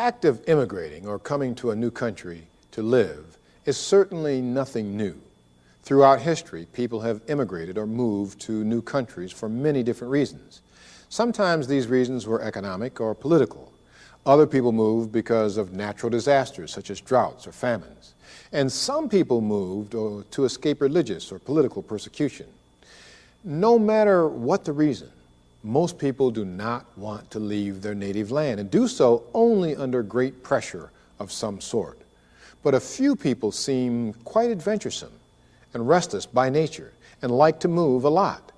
act of immigrating or coming to a new country to live is certainly nothing new. Throughout history, people have immigrated or moved to new countries for many different reasons. Sometimes these reasons were economic or political. Other people moved because of natural disasters such as droughts or famines. And some people moved to escape religious or political persecution. No matter what the reason, most people do not want to leave their native land and do so only under great pressure of some sort. But a few people seem quite adventuresome and restless by nature and like to move a lot.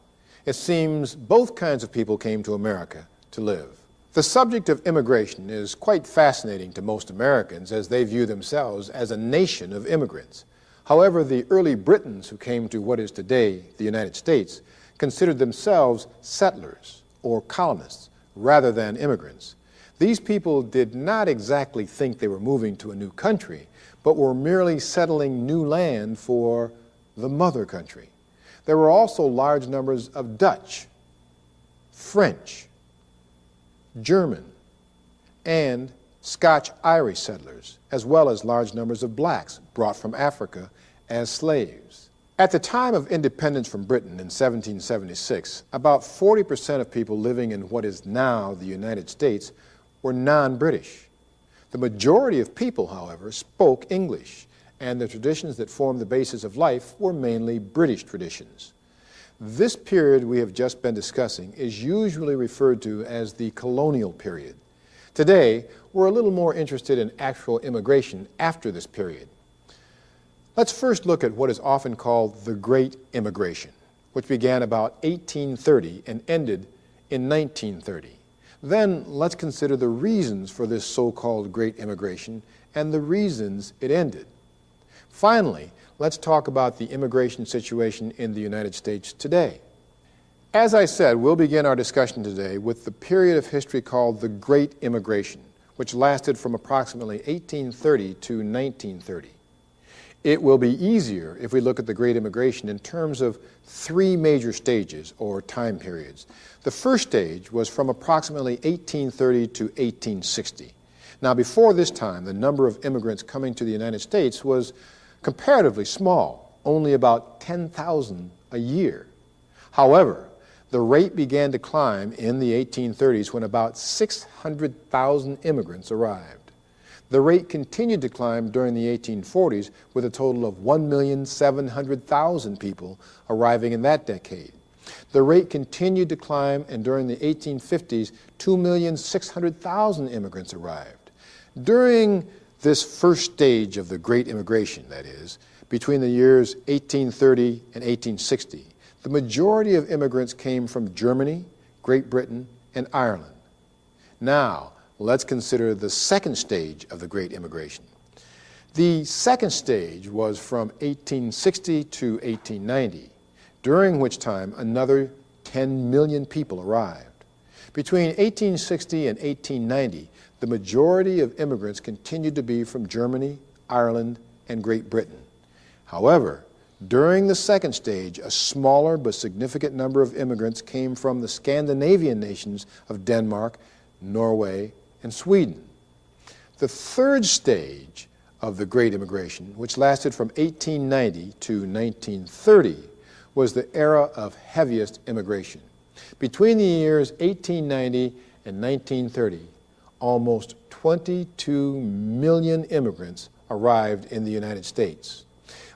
It seems both kinds of people came to America to live. The subject of immigration is quite fascinating to most Americans as they view themselves as a nation of immigrants. However, the early Britons who came to what is today the United States considered themselves settlers or colonists rather than immigrants. These people did not exactly think they were moving to a new country, but were merely settling new land for the mother country. There were also large numbers of Dutch, French, German, and Scotch-Irish settlers, as well as large numbers of blacks brought from Africa as slaves. At the time of independence from Britain in 1776, about 40% of people living in what is now the United States were non-British. The majority of people, however, spoke English, and the traditions that formed the basis of life were mainly British traditions. This period we have just been discussing is usually referred to as the colonial period. Today, we're a little more interested in actual immigration after this period. Let's first look at what is often called the Great Immigration, which began about 1830 and ended in 1930. Then let's consider the reasons for this so-called Great Immigration and the reasons it ended. Finally, let's talk about the immigration situation in the United States today. As I said, we'll begin our discussion today with the period of history called the Great Immigration, which lasted from approximately 1830 to 1930. It will be easier if we look at the Great Immigration in terms of three major stages or time periods. The first stage was from approximately 1830 to 1860. Now, before this time, the number of immigrants coming to the United States was comparatively small, only about 10,000 a year. However, the rate began to climb in the 1830s when about 600,000 immigrants arrived. The rate continued to climb during the 1840s with a total of 1,700,000 people arriving in that decade. The rate continued to climb, and during the 1850s, 2,600,000 immigrants arrived. During this first stage of the Great Immigration, that is, between the years 1830 and 1860, the majority of immigrants came from Germany, Great Britain, and Ireland. Now, let's consider the second stage of the Great Immigration. The second stage was from 1860 to 1890, during which time another 10 million people arrived. Between 1860 and 1890, the majority of immigrants continued to be from Germany, Ireland, and Great Britain. However, during the second stage, a smaller but significant number of immigrants came from the Scandinavian nations of Denmark, Norway, and Sweden. The third stage of the Great Immigration, which lasted from 1890 to 1930, was the era of heaviest immigration. Between the years 1890 and 1930, almost 22 million immigrants arrived in the United States.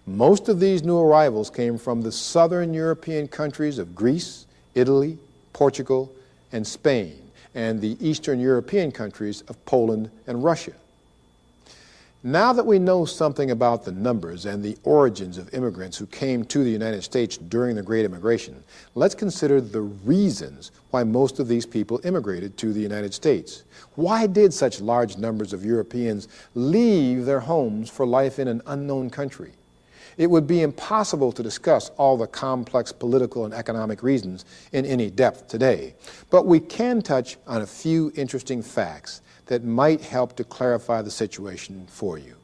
Most of these new arrivals came from the southern European countries of Greece, Italy, Portugal, and Spain, and the Eastern European countries of Poland and Russia. Now that we know something about the numbers and the origins of immigrants who came to the United States during the Great Immigration, let's consider the reasons why most of these people immigrated to the United States. Why did such large numbers of Europeans leave their homes for life in an unknown country? It would be impossible to discuss all the complex political and economic reasons in any depth today, but we can touch on a few interesting facts that might help to clarify the situation for you.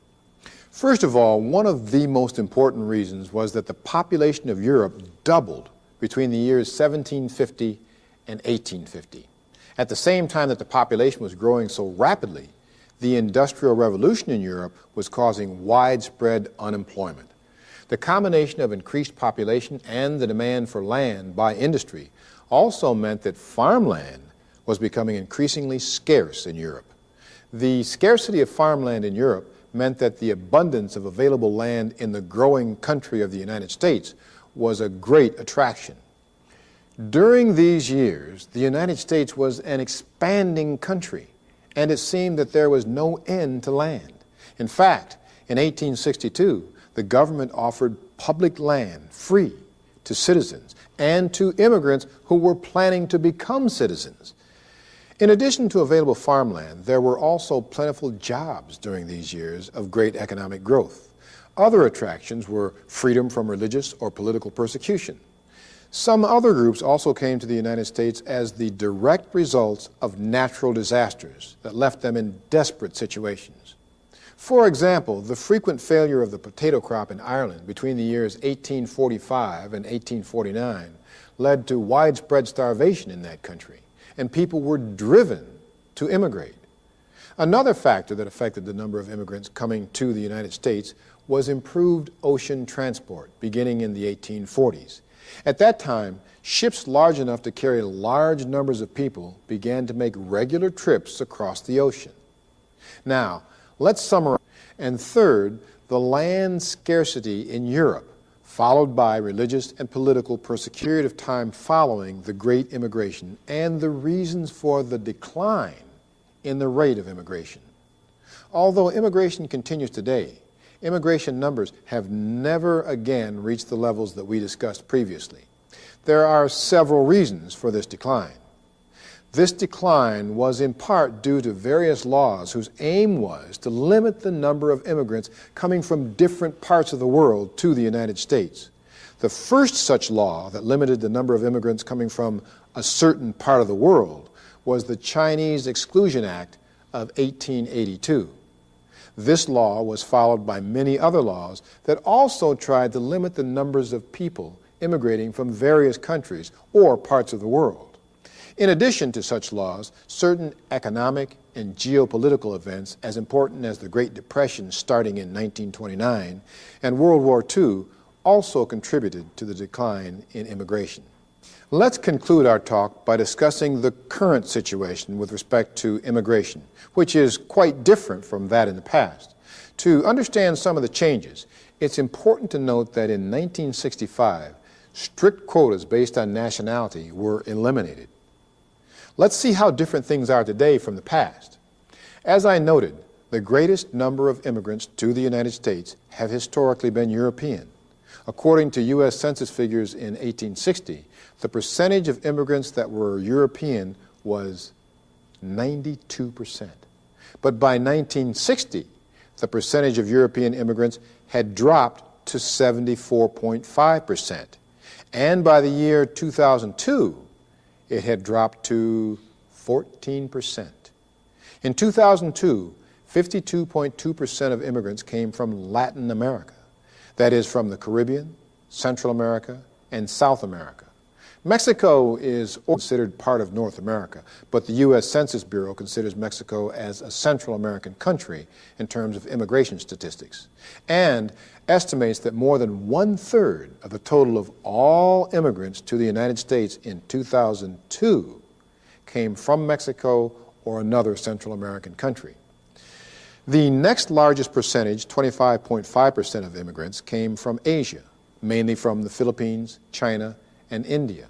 First of all, one of the most important reasons was that the population of Europe doubled between the years 1750 and 1850. At the same time that the population was growing so rapidly, The Industrial Revolution in Europe was causing widespread unemployment. The combination of increased population and the demand for land by industry also meant that farmland was becoming increasingly scarce in Europe. The scarcity of farmland in Europe meant that the abundance of available land in the growing country of the United States was a great attraction. During these years, the United States was an expanding country, and it seemed that there was no end to land. In fact, in 1862, the government offered public land free to citizens and to immigrants who were planning to become citizens. In addition to available farmland, there were also plentiful jobs during these years of great economic growth. Other attractions were freedom from religious or political persecution. Some other groups also came to the United States as the direct results of natural disasters that left them in desperate situations. For example, the frequent failure of the potato crop in Ireland between the years 1845 and 1849 led to widespread starvation in that country, and people were driven to immigrate. Another factor that affected the number of immigrants coming to the United States was improved ocean transport beginning in the 1840s. At that time, ships large enough to carry large numbers of people began to make regular trips across the ocean. Now, let's summarize. And third, the land scarcity in Europe, followed by religious and political persecution. Period of time following the Great Immigration and the reasons for the decline in the rate of immigration. Although immigration continues today, immigration numbers have never again reached the levels that we discussed previously. There are several reasons for this decline. This decline was in part due to various laws whose aim was to limit the number of immigrants coming from different parts of the world to the United States. The first such law that limited the number of immigrants coming from a certain part of the world was the Chinese Exclusion Act of 1882. This law was followed by many other laws that also tried to limit the numbers of people immigrating from various countries or parts of the world. In addition to such laws, certain economic and geopolitical events as important as the Great Depression starting in 1929 and World War II also contributed to the decline in immigration. Let's conclude our talk by discussing the current situation with respect to immigration, which is quite different from that in the past. To understand some of the changes, it's important to note that in 1965, strict quotas based on nationality were eliminated. Let's see how different things are today from the past. As I noted, the greatest number of immigrants to the United States have historically been European. According to U.S. Census figures in 1860, the percentage of immigrants that were European was 92%. But by 1960, the percentage of European immigrants had dropped to 74.5%. And by the year 2002, it had dropped to 14%. In 2002, 52.2% of immigrants came from Latin America. That is, from the Caribbean, Central America, and South America. Mexico is considered part of North America, but the U.S. Census Bureau considers Mexico as a Central American country in terms of immigration statistics, and estimates that more than 1/3 of the total of all immigrants to the United States in 2002 came from Mexico or another Central American country. The next largest percentage, 25.5% of immigrants, came from Asia, mainly from the Philippines, China, and India.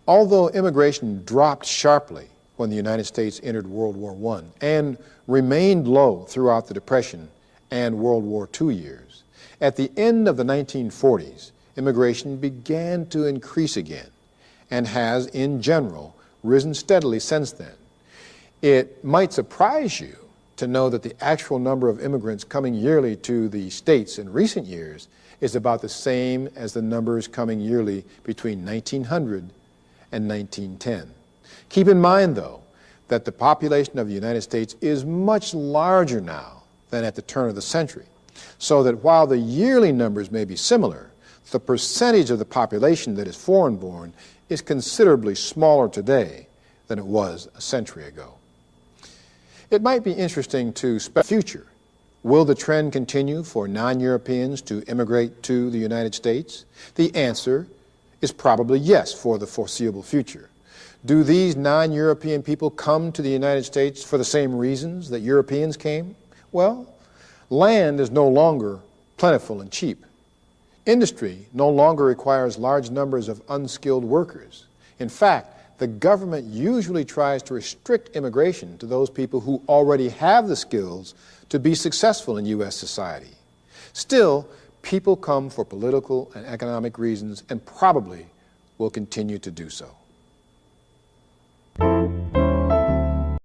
Although immigration dropped sharply when the United States entered World War I and remained low throughout the Depression and World War II years, at the end of the 1940s, immigration began to increase again and has, in general, risen steadily since then. It might surprise you to know that the actual number of immigrants coming yearly to the States in recent years is about the same as the numbers coming yearly between 1900 and 1910. Keep in mind, though, that the population of the United States is much larger now than at the turn of the century, so that while the yearly numbers may be similar, the percentage of the population that is foreign-born is considerably smaller today than it was a century ago. It might be interesting to spec future. Will the trend continue for non-Europeans to immigrate to the United States? The answer is probably yes for the foreseeable future. Do these non-European people come to the United States for the same reasons that Europeans came? Well, land is no longer plentiful and cheap. Industry no longer requires large numbers of unskilled workers. In fact, the government usually tries to restrict immigration to those people who already have the skills to be successful in U.S. society. Still, people come for political and economic reasons and probably will continue to do so.